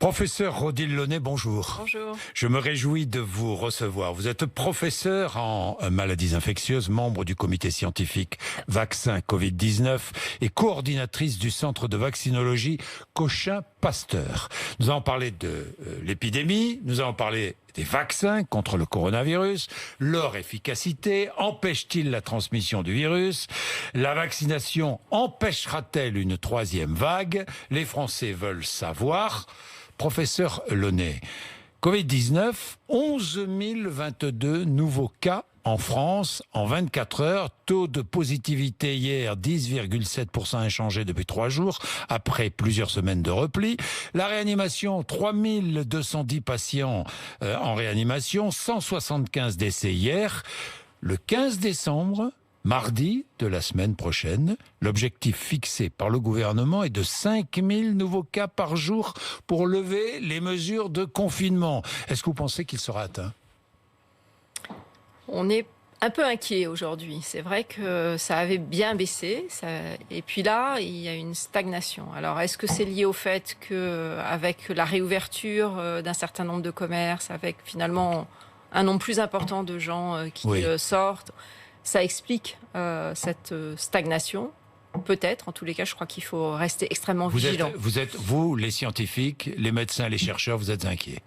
Professeur Odile Launay, bonjour. Bonjour. Je me réjouis de vous recevoir. Vous êtes professeur en maladies infectieuses, membre du comité scientifique vaccin Covid-19 et coordinatrice du centre de vaccinologie Cochin-Pasteur. Nous allons parler de l'épidémie, nous allons parler des vaccins contre le coronavirus, leur efficacité, empêche-t-il la transmission du virus? La vaccination empêchera-t-elle une troisième vague? Les Français veulent savoir. Professeur Launay, Covid-19, 11 022 nouveaux cas en France en 24 heures. Taux de positivité hier, 10,7% inchangé depuis 3 jours, après plusieurs semaines de repli. La réanimation, 3210 patients en réanimation, 175 décès hier. Le 15 décembre, mardi de la semaine prochaine, l'objectif fixé par le gouvernement est de 5000 nouveaux cas par jour pour lever les mesures de confinement. Est-ce que vous pensez qu'il sera atteint ? On est un peu inquiet aujourd'hui. C'est vrai que ça avait bien baissé. Et puis là, il y a une stagnation. Alors, est-ce que c'est lié au fait qu'avec la réouverture d'un certain nombre de commerces, avec finalement un nombre plus important de gens qui sortent, ça explique cette stagnation? Peut-être. En tous les cas, je crois qu'il faut rester extrêmement vigilant. Vous, les scientifiques, les médecins, les chercheurs, vous êtes inquiets?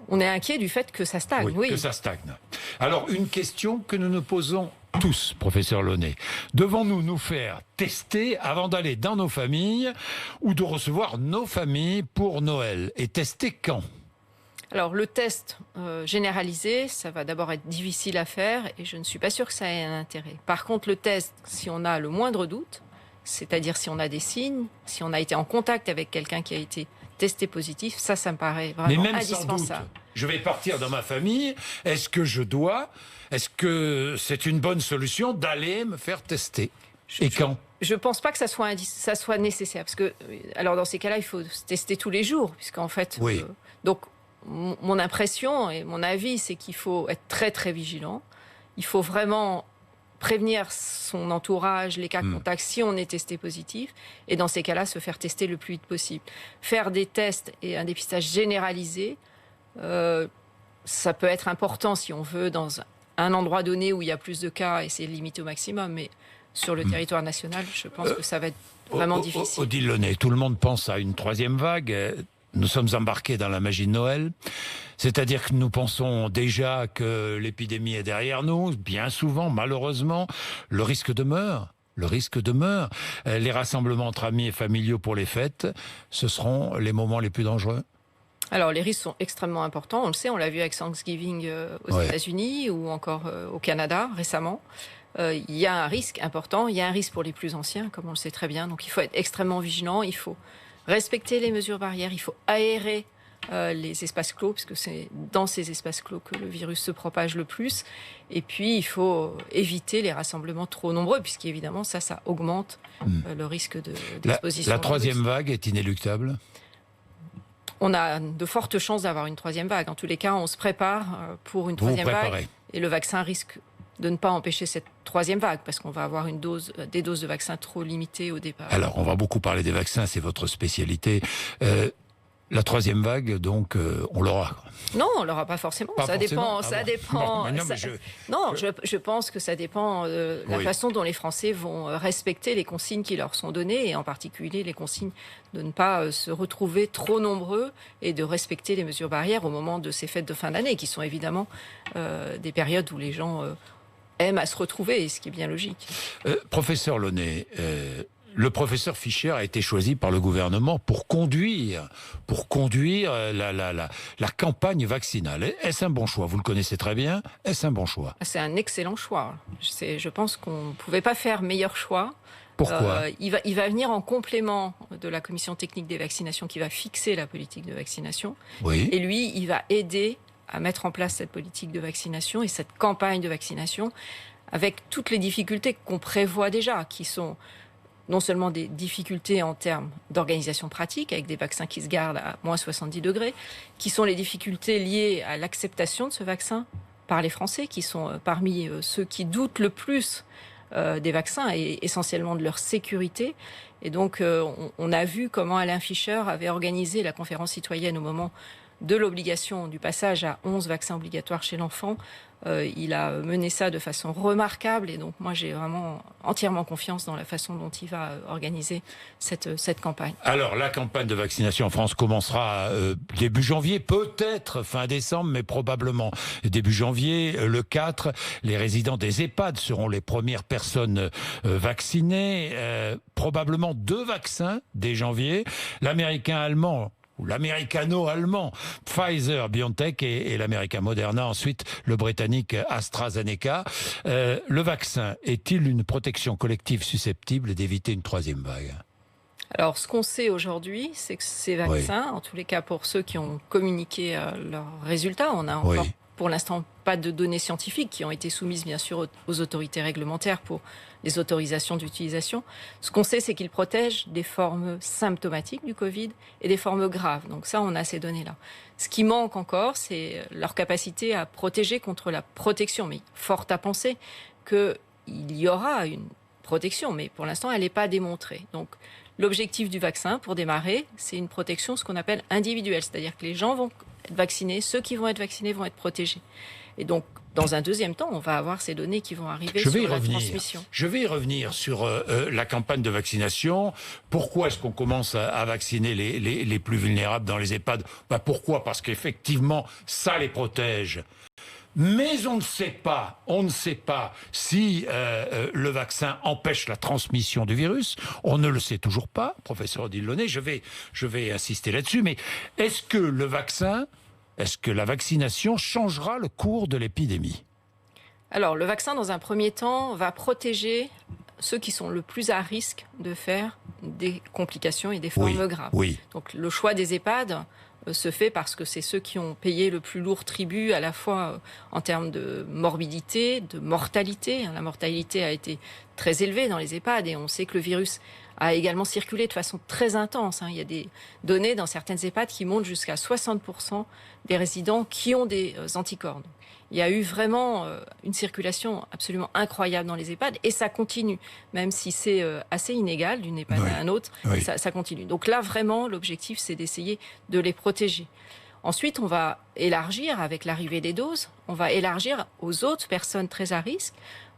On est inquiet du fait que ça stagne, oui. Que ça stagne. Alors, une question que nous nous posons tous, professeur Launay. Devons-nous nous faire tester avant d'aller dans nos familles ou de recevoir nos familles pour Noël? Et tester quand? Alors, le test généralisé, ça va d'abord être difficile à faire et je ne suis pas sûre que ça ait un intérêt. Par contre, le test, si on a le moindre doute, c'est-à-dire si on a des signes, si on a été en contact avec quelqu'un qui a été testé positif, ça me paraît vraiment indispensable. Sans doute, je vais partir dans ma famille, est-ce que c'est une bonne solution d'aller me faire tester? Et quand? Je ne pense pas que ça soit nécessaire, parce que, alors dans ces cas-là, il faut se tester tous les jours, puisqu'en fait, donc mon impression et mon avis, c'est qu'il faut être très très vigilant. Il faut vraiment prévenir son entourage, les cas contacts, si on est testé positif, et dans ces cas-là, se faire tester le plus vite possible. Faire des tests et un dépistage généralisé, ça peut être important si on veut, dans un endroit donné où il y a plus de cas, essayer de limiter au maximum, mais sur le territoire national, je pense que ça va être vraiment difficile. Odile Launay, tout le monde pense à une troisième vague. Nous sommes embarqués dans la magie de Noël. C'est-à-dire que nous pensons déjà que l'épidémie est derrière nous. Bien souvent, malheureusement, le risque demeure. Les rassemblements entre amis et familiaux pour les fêtes, ce seront les moments les plus dangereux. Alors, les risques sont extrêmement importants. On le sait, on l'a vu avec Thanksgiving aux États-Unis ou encore au Canada récemment. Il y a un risque important. Il y a un risque pour les plus anciens, comme on le sait très bien. Donc, il faut être extrêmement vigilant. Il faut respecter les mesures barrières. Il faut aérer les espaces clos, puisque c'est dans ces espaces clos que le virus se propage le plus. Et puis, il faut éviter les rassemblements trop nombreux, puisqu'évidemment, ça augmente le risque d'exposition. La troisième vague est inéluctable? On a de fortes chances d'avoir une troisième vague. En tous les cas, on se prépare pour une troisième vague. Et le vaccin risque de ne pas empêcher cette troisième vague, parce qu'on va avoir des doses de vaccins trop limitées au départ. Alors, on va beaucoup parler des vaccins, c'est votre spécialité. La troisième vague, donc, on l'aura? Non, on l'aura pas forcément. Ça dépend. Je pense que ça dépend de la façon dont les Français vont respecter les consignes qui leur sont données, et en particulier les consignes de ne pas se retrouver trop nombreux et de respecter les mesures barrières au moment de ces fêtes de fin d'année, qui sont évidemment des périodes où les gens aiment à se retrouver, ce qui est bien logique. Professeur Launay, le professeur Fischer a été choisi par le gouvernement pour conduire la campagne vaccinale. Est-ce un bon choix? Vous le connaissez très bien. Est-ce un bon choix? C'est un excellent choix. Je pense qu'on ne pouvait pas faire meilleur choix. Pourquoi? Il va venir en complément de la commission technique des vaccinations qui va fixer la politique de vaccination. Oui. Et lui, il va aider à mettre en place cette politique de vaccination et cette campagne de vaccination avec toutes les difficultés qu'on prévoit déjà, qui sont non seulement des difficultés en termes d'organisation pratique, avec des vaccins qui se gardent à moins 70 degrés, qui sont les difficultés liées à l'acceptation de ce vaccin par les Français, qui sont parmi ceux qui doutent le plus des vaccins et essentiellement de leur sécurité. Et donc, on a vu comment Alain Fischer avait organisé la conférence citoyenne au moment de l'obligation du passage à 11 vaccins obligatoires chez l'enfant. Il a mené ça de façon remarquable et donc moi j'ai vraiment entièrement confiance dans la façon dont il va organiser cette campagne. Alors la campagne de vaccination en France commencera début janvier, peut-être fin décembre, mais probablement début janvier. Le 4, les résidents des EHPAD seront les premières personnes vaccinées. Probablement 2 vaccins dès janvier. L'américain-allemand ou l'américano-allemand Pfizer-BioNTech et l'américain Moderna, ensuite le britannique AstraZeneca. Le vaccin est-il une protection collective susceptible d'éviter une 3e vague ? Alors, ce qu'on sait aujourd'hui, c'est que ces vaccins, en tous les cas pour ceux qui ont communiqué leurs résultats, on a encore pour l'instant pas de données scientifiques qui ont été soumises bien sûr aux autorités réglementaires pour les autorisations d'utilisation. Ce qu'on sait, c'est qu'ils protègent des formes symptomatiques du Covid et des formes graves. Donc ça, on a ces données-là. Ce qui manque encore, c'est leur capacité à protéger contre la protection. Mais fort à penser qu'il y aura une protection, mais pour l'instant, elle n'est pas démontrée. Donc l'objectif du vaccin, pour démarrer, c'est une protection, ce qu'on appelle individuelle. C'est-à-dire que les gens vont être vaccinés, ceux qui vont être vaccinés vont être protégés. Et donc, dans un deuxième temps, on va avoir ces données qui vont arriver sur la transmission. Je vais y revenir sur la campagne de vaccination. Pourquoi est-ce qu'on commence à vacciner les plus vulnérables dans les EHPAD ? Pourquoi ? Parce qu'effectivement, ça les protège. Mais on ne sait pas si le vaccin empêche la transmission du virus. On ne le sait toujours pas, professeur Odile Launay. Je vais insister là-dessus. Mais est-ce que la vaccination changera le cours de l'épidémie ? Alors, le vaccin, dans un premier temps, va protéger ceux qui sont le plus à risque de faire des complications et des formes graves. Oui. Donc, le choix des EHPAD se fait parce que c'est ceux qui ont payé le plus lourd tribut, à la fois en termes de morbidité, de mortalité. La mortalité a été très élevée dans les EHPAD et on sait que le virus a également circulé de façon très intense. Il y a des données dans certaines EHPAD qui montent jusqu'à 60% des résidents qui ont des anticorps. Il y a eu vraiment une circulation absolument incroyable dans les EHPAD et ça continue, même si c'est assez inégal d'une EHPAD à un autre, ça continue. Donc là, vraiment, l'objectif, c'est d'essayer de les protéger. Ensuite, on va élargir, avec l'arrivée des doses, on va élargir aux autres personnes très à risque.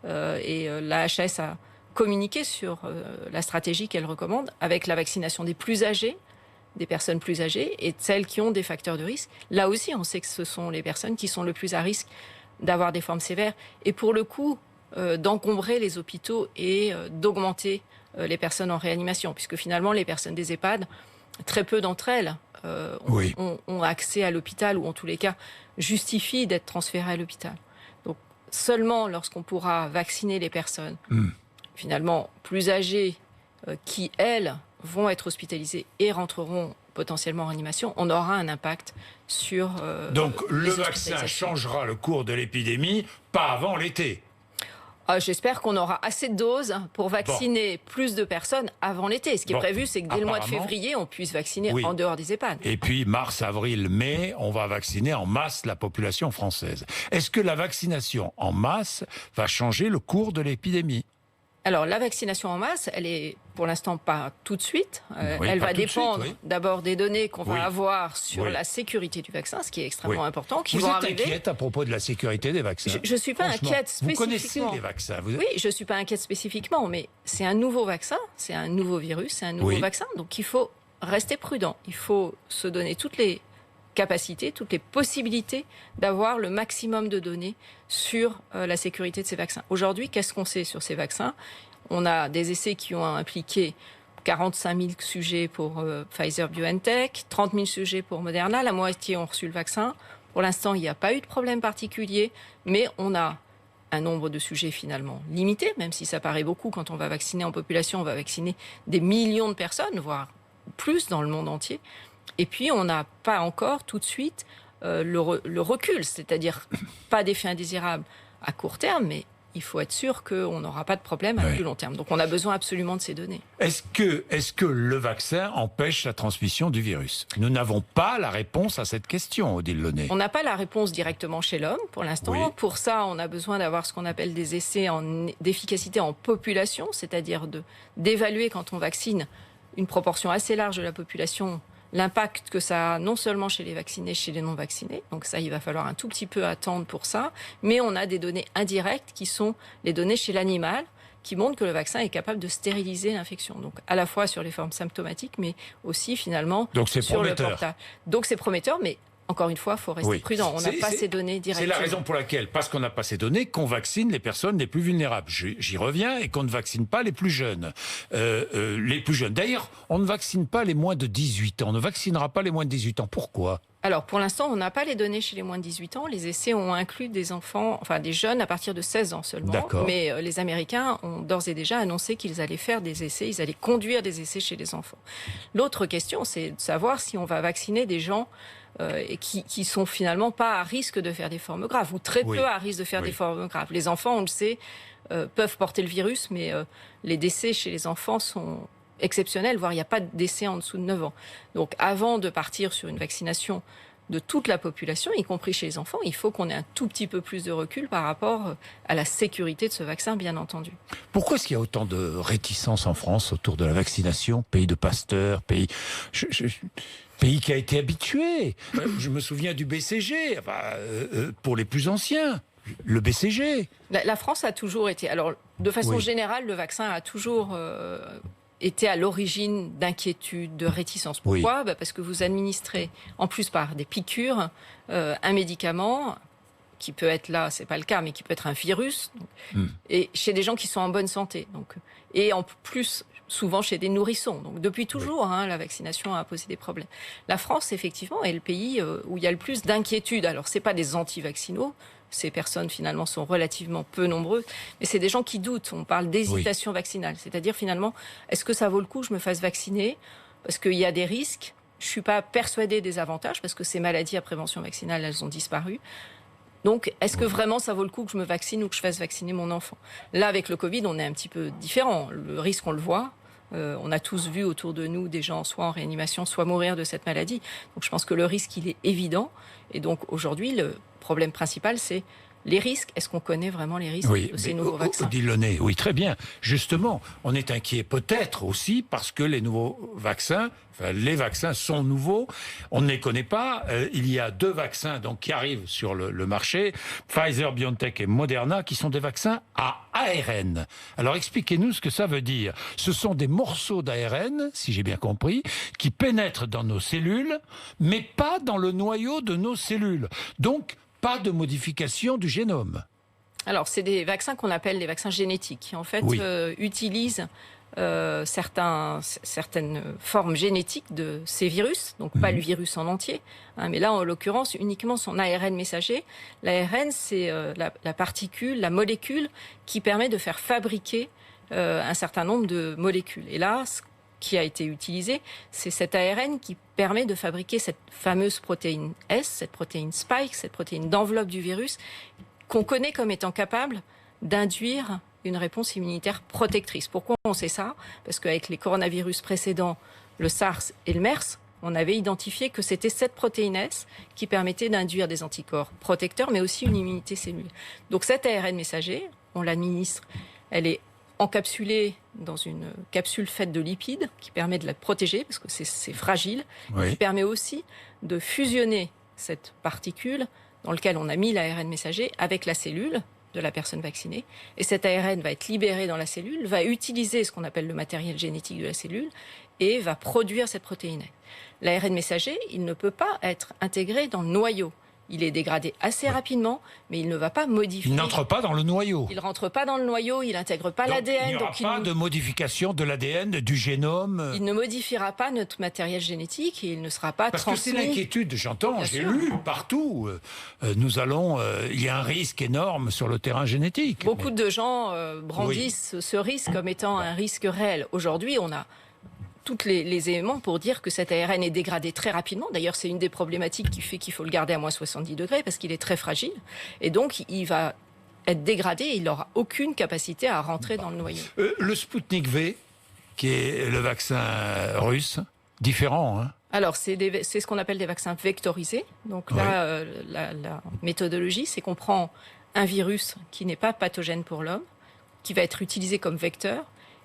Et la HAS a communiqué sur la stratégie qu'elle recommande avec la vaccination des plus âgés, des personnes plus âgées et de celles qui ont des facteurs de risque. Là aussi, on sait que ce sont les personnes qui sont le plus à risque d'avoir des formes sévères et pour le coup, d'encombrer les hôpitaux et d'augmenter les personnes en réanimation, puisque finalement, les personnes des EHPAD, très peu d'entre elles ont accès à l'hôpital ou en tous les cas justifient d'être transférées à l'hôpital. Donc seulement lorsqu'on pourra vacciner les personnes finalement plus âgées qui, elles, vont être hospitalisées et rentreront potentiellement en réanimation, on aura un impact sur donc le vaccin changera le cours de l'épidémie, pas avant l'été. J'espère qu'on aura assez de doses pour vacciner plus de personnes avant l'été. Ce qui est prévu, c'est que dès le mois de février, on puisse vacciner en dehors des EHPAD. Et puis mars, avril, mai, on va vacciner en masse la population française. Est-ce que la vaccination en masse va changer le cours de l'épidémie ? Alors, la vaccination en masse, elle est pour l'instant pas tout de suite. Elle va dépendre d'abord des données qu'on va avoir sur la sécurité du vaccin, ce qui est extrêmement important. Vous êtes inquiète à propos de la sécurité des vaccins ? Je ne suis pas inquiète spécifiquement. Vous connaissez les vaccins ? Oui, je ne suis pas inquiète spécifiquement, mais c'est un nouveau vaccin, c'est un nouveau virus, c'est un nouveau vaccin. Donc, il faut rester prudent. Il faut se donner toutes les capacités, toutes les possibilités d'avoir le maximum de données sur la sécurité de ces vaccins. Aujourd'hui, qu'est-ce qu'on sait sur ces vaccins ? On a des essais qui ont impliqué 45 000 sujets pour Pfizer-BioNTech, 30 000 sujets pour Moderna, la moitié ont reçu le vaccin. Pour l'instant, il n'y a pas eu de problème particulier, mais on a un nombre de sujets finalement limité, même si ça paraît beaucoup quand on va vacciner en population, on va vacciner des millions de personnes, voire plus dans le monde entier. Et puis, on n'a pas encore tout de suite le recul, c'est-à-dire pas d'effet indésirable à court terme, mais il faut être sûr qu'on n'aura pas de problème à plus long terme. Donc on a besoin absolument de ces données. Est-ce que le vaccin empêche la transmission du virus? Nous n'avons pas la réponse à cette question, Odile Launay. On n'a pas la réponse directement chez l'homme pour l'instant. Oui. Pour ça, on a besoin d'avoir ce qu'on appelle des essais d'efficacité en population, c'est-à-dire d'évaluer quand on vaccine une proportion assez large de la population, l'impact que ça a non seulement chez les vaccinés, chez les non-vaccinés. Donc ça, il va falloir un tout petit peu attendre pour ça. Mais on a des données indirectes qui sont les données chez l'animal, qui montrent que le vaccin est capable de stériliser l'infection. Donc à la fois sur les formes symptomatiques, mais aussi finalement sur le portage. Donc c'est prometteur, mais encore une fois, il faut rester prudent. On n'a pas ces données directement. C'est la raison pour laquelle, parce qu'on n'a pas ces données, qu'on vaccine les personnes les plus vulnérables. J'y reviens, et qu'on ne vaccine pas les plus jeunes. D'ailleurs, on ne vaccine pas les moins de 18 ans. On ne vaccinera pas les moins de 18 ans. Pourquoi ? Alors, pour l'instant, on n'a pas les données chez les moins de 18 ans. Les essais ont inclus des enfants, enfin des jeunes à partir de 16 ans seulement. D'accord. Mais les Américains ont d'ores et déjà annoncé qu'ils allaient faire des essais, ils allaient conduire des essais chez les enfants. L'autre question, c'est de savoir si on va vacciner des gens qui sont finalement pas à risque de faire des formes graves, ou très peu à risque de faire des formes graves. Les enfants, on le sait, peuvent porter le virus, mais les décès chez les enfants sont exceptionnels, voire il n'y a pas de décès en dessous de 9 ans. Donc avant de partir sur une vaccination de toute la population, y compris chez les enfants, il faut qu'on ait un tout petit peu plus de recul par rapport à la sécurité de ce vaccin, bien entendu. Pourquoi est-ce qu'il y a autant de réticence en France autour de la vaccination? Pays de Pasteur, pays qui a été habitué. Je me souviens du BCG, pour les plus anciens. Le BCG. La France a toujours été... Alors, de façon générale, le vaccin a toujours... était à l'origine d'inquiétudes, de réticences. Pourquoi ? Parce que vous administrez, en plus par des piqûres, un médicament qui peut être là, c'est pas le cas, mais qui peut être un virus, et chez des gens qui sont en bonne santé. Donc, et en plus, souvent chez des nourrissons. Donc depuis toujours, la vaccination a posé des problèmes. La France, effectivement, est le pays où il y a le plus d'inquiétudes. Alors, c'est pas des anti-vaccinaux. Ces personnes, finalement, sont relativement peu nombreuses. Mais c'est des gens qui doutent. On parle d'hésitation vaccinale. C'est-à-dire, finalement, est-ce que ça vaut le coup que je me fasse vacciner ? Parce qu'il y a des risques. Je ne suis pas persuadée des avantages, parce que ces maladies à prévention vaccinale, elles ont disparu. Donc, est-ce que vraiment ça vaut le coup que je me vaccine ou que je fasse vacciner mon enfant ? Là, avec le Covid, on est un petit peu différent. Le risque, on le voit. On a tous vu autour de nous des gens soit en réanimation, soit mourir de cette maladie. Donc je pense que le risque, il est évident. Et donc aujourd'hui, le problème principal, c'est les risques. Est-ce qu'on connaît vraiment les risques de ces nouveaux vaccins ? Odile Launay, oui, très bien. Justement, on est inquiet peut-être aussi parce que les nouveaux vaccins, les vaccins sont nouveaux. On ne les connaît pas. Il y a 2 vaccins qui arrivent sur le marché, Pfizer, BioNTech et Moderna, qui sont des vaccins à ARN. Alors expliquez-nous ce que ça veut dire. Ce sont des morceaux d'ARN, si j'ai bien compris, qui pénètrent dans nos cellules, mais pas dans le noyau de nos cellules. Donc, pas de modification du génome. Alors, c'est des vaccins qu'on appelle des vaccins génétiques, qui en fait utilisent certaines formes génétiques de ces virus, donc pas le virus en entier, mais là, en l'occurrence, uniquement son ARN messager. L'ARN, c'est la particule, la molécule qui permet de faire fabriquer un certain nombre de molécules. Et là, ce qui a été utilisé, c'est cet ARN qui permet de fabriquer cette fameuse protéine S, cette protéine spike, cette protéine d'enveloppe du virus, qu'on connaît comme étant capable d'induire une réponse immunitaire protectrice. Pourquoi on sait ça ? Parce qu'avec les coronavirus précédents, le SARS et le MERS, on avait identifié que c'était cette protéine S qui permettait d'induire des anticorps protecteurs, mais aussi une immunité cellulaire. Donc cet ARN messager, on l'administre, elle est encapsulée dans une capsule faite de lipides qui permet de la protéger parce que c'est fragile, qui permet aussi de fusionner cette particule dans laquelle on a mis l'ARN messager avec la cellule de la personne vaccinée. Et cet ARN va être libéré dans la cellule, va utiliser ce qu'on appelle le matériel génétique de la cellule et va produire cette protéine. L'ARN messager, il ne peut pas être intégré dans le noyau. Il est dégradé assez rapidement, mais il ne va pas modifier. Il n'entre pas dans le noyau. Il ne rentre pas dans le noyau, il n'intègre pas l'ADN. Il n'y aura pas de modification de l'ADN, du génome. Il ne modifiera pas notre matériel génétique et il ne sera pas transmis. Parce que c'est l'inquiétude, j'entends, j'ai lu partout. Il y a un risque énorme sur le terrain génétique. Beaucoup de gens brandissent ce risque comme étant un risque réel. Aujourd'hui, on a tous les éléments pour dire que cet ARN est dégradé très rapidement. D'ailleurs, c'est une des problématiques qui fait qu'il faut le garder à moins 70 degrés parce qu'il est très fragile. Et donc, il va être dégradé et il n'aura aucune capacité à rentrer dans le noyau. Le Sputnik V, qui est le vaccin russe, différent, hein? Alors, c'est ce qu'on appelle des vaccins vectorisés. Donc là, la méthodologie, c'est qu'on prend un virus qui n'est pas pathogène pour l'homme, qui va être utilisé comme vecteur,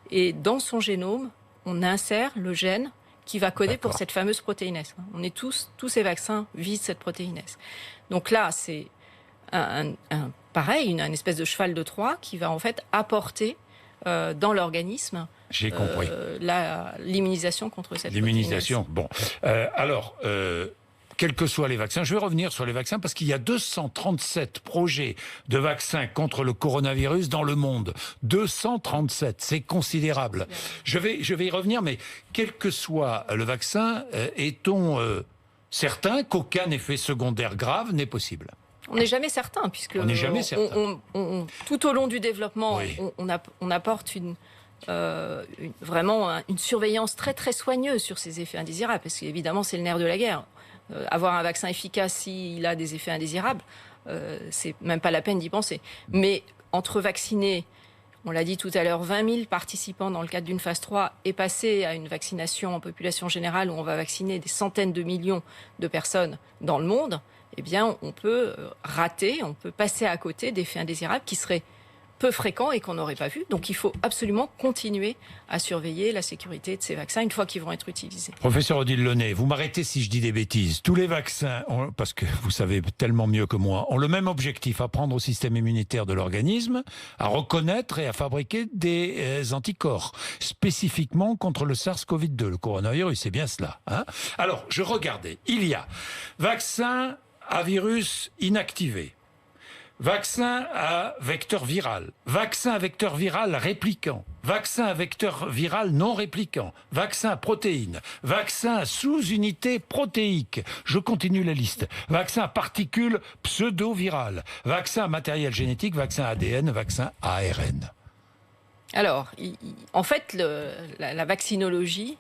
et dans son génome, on insère le gène qui va coder pour cette fameuse protéine S. Tous ces vaccins visent cette protéine S. Donc là, c'est pareil, une espèce de cheval de Troie qui va en fait apporter dans l'organisme l'immunisation contre cette l'immunisation. Bon, alors, quels que soient les vaccins, je vais revenir sur les vaccins parce qu'il y a 237 projets de vaccins contre le coronavirus dans le monde. 237, c'est considérable. Je vais y revenir, mais quel que soit le vaccin, est-on certain qu'aucun effet secondaire grave n'est possible? On n'est jamais certain, puisque tout au long du développement, on apporte vraiment une surveillance très très soigneuse sur ces effets indésirables, parce qu'évidemment c'est le nerf de la guerre. Avoir un vaccin efficace s'il a des effets indésirables, c'est même pas la peine d'y penser. Mais entre vacciner, on l'a dit tout à l'heure, 20 000 participants dans le cadre d'une phase 3 et passer à une vaccination en population générale où on va vacciner des centaines de millions de personnes dans le monde, eh bien on peut rater, on peut passer à côté d'effets indésirables qui seraient peu fréquents et qu'on n'aurait pas vu. Donc il faut absolument continuer à surveiller la sécurité de ces vaccins une fois qu'ils vont être utilisés. Professeur Odile Launay, vous m'arrêtez si je dis des bêtises. Tous les vaccins, parce que vous savez tellement mieux que moi, ont le même objectif, apprendre au système immunitaire de l'organisme à reconnaître et à fabriquer des anticorps, spécifiquement contre le SARS-CoV-2, le coronavirus, c'est bien cela. Hein? Alors, je regardais, il y a vaccin à virus inactivé, vaccin à vecteur viral, vaccin à vecteur viral répliquant, vaccin à vecteur viral non répliquant, vaccin à protéines, vaccin à sous-unité protéique, je continue la liste, vaccin à particules pseudo-virales, vaccin à matériel génétique, vaccin ADN, vaccin ARN. Alors, en fait, la vaccinologie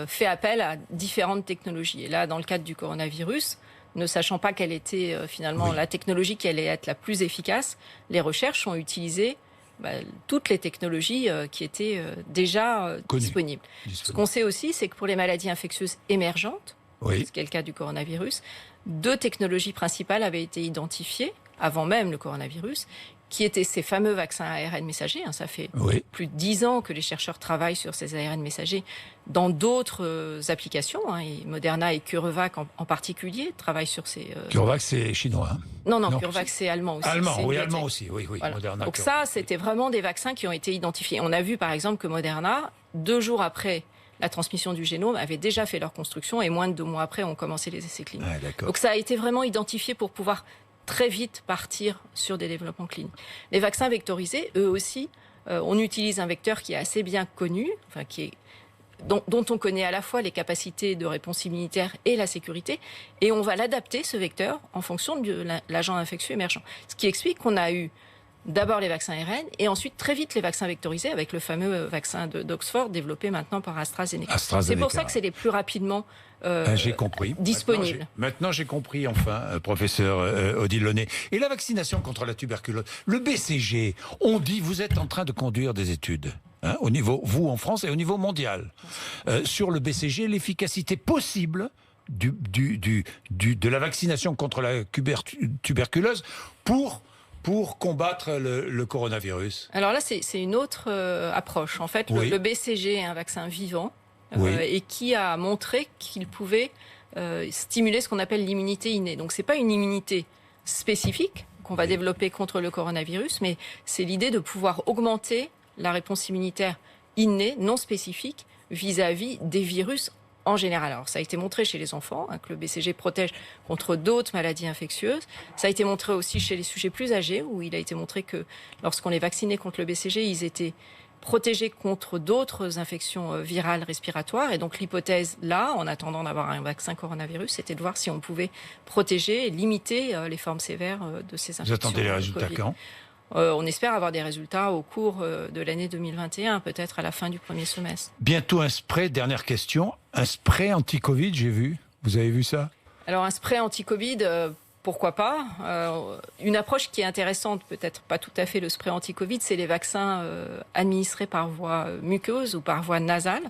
fait appel à différentes technologies. Et là, dans le cadre du coronavirus, ne sachant pas quelle était finalement la technologie qui allait être la plus efficace, les recherches ont utilisé toutes les technologies qui étaient déjà disponibles. Ce qu'on sait aussi, c'est que pour les maladies infectieuses émergentes, ce qui est le cas du coronavirus, 2 technologies principales avaient été identifiées avant même le coronavirus, qui étaient ces fameux vaccins ARN messagers. Ça fait plus de 10 ans que les chercheurs travaillent sur ces ARN messagers dans d'autres applications. Et Moderna et CureVac en particulier travaillent sur ces... CureVac, c'est chinois. Hein? Non, CureVac, c'est allemand aussi. Allemand aussi, oui. Voilà. Moderna, donc ça, c'était vraiment des vaccins qui ont été identifiés. On a vu, par exemple, que Moderna, 2 jours après la transmission du génome, avait déjà fait leur construction et moins de 2 mois après, ont commencé les essais cliniques. Donc ça a été vraiment identifié pour pouvoir très vite partir sur des développements cliniques. Les vaccins vectorisés, eux aussi, on utilise un vecteur qui est assez bien connu, dont on connaît à la fois les capacités de réponse immunitaire et la sécurité, et on va l'adapter, ce vecteur, en fonction de l'agent infectieux émergent. Ce qui explique qu'on a eu d'abord les vaccins ARN et ensuite très vite les vaccins vectorisés avec le fameux vaccin d'Oxford développé maintenant par AstraZeneca. C'est pour ça que c'est les plus rapidement j'ai compris. Disponible. Maintenant, j'ai compris, enfin, professeur Odile Launay. Et la vaccination contre la tuberculose, le BCG, on dit, vous êtes en train de conduire des études, au niveau, vous en France et au niveau mondial, sur le BCG, l'efficacité possible de la vaccination contre la tuberculose pour combattre le coronavirus. Alors là, c'est une autre approche. En fait, le BCG est un vaccin vivant. Et qui a montré qu'il pouvait stimuler ce qu'on appelle l'immunité innée. Donc c'est pas une immunité spécifique qu'on va développer contre le coronavirus, mais c'est l'idée de pouvoir augmenter la réponse immunitaire innée, non spécifique, vis-à-vis des virus en général. Alors ça a été montré chez les enfants, que le BCG protège contre d'autres maladies infectieuses. Ça a été montré aussi chez les sujets plus âgés, où il a été montré que lorsqu'on les vaccinait contre le BCG, ils étaient protégés contre d'autres infections virales respiratoires. Et donc l'hypothèse là, en attendant d'avoir un vaccin coronavirus, c'était de voir si on pouvait protéger et limiter les formes sévères de ces infections. Vous attendez les résultats quand ? On espère avoir des résultats au cours de l'année 2021, peut-être à la fin du premier semestre. Bientôt un spray, dernière question, un spray anti-Covid, j'ai vu. Vous avez vu ça ? Alors un spray anti-Covid, pourquoi pas. Une approche qui est intéressante, peut-être pas tout à fait le spray anti-Covid, c'est les vaccins administrés par voie muqueuse ou par voie nasale.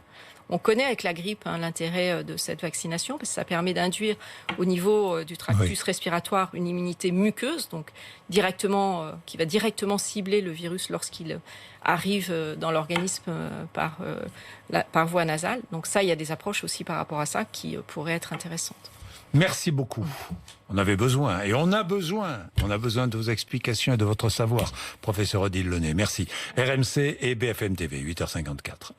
On connaît avec la grippe l'intérêt de cette vaccination parce que ça permet d'induire au niveau du tractus respiratoire une immunité muqueuse, donc directement, qui va directement cibler le virus lorsqu'il arrive dans l'organisme par voie nasale. Donc ça, il y a des approches aussi par rapport à ça qui pourraient être intéressantes. Merci beaucoup. On avait besoin, et on a besoin de vos explications et de votre savoir, professeur Odile Lenné. Merci. RMC et BFM TV, 8h54.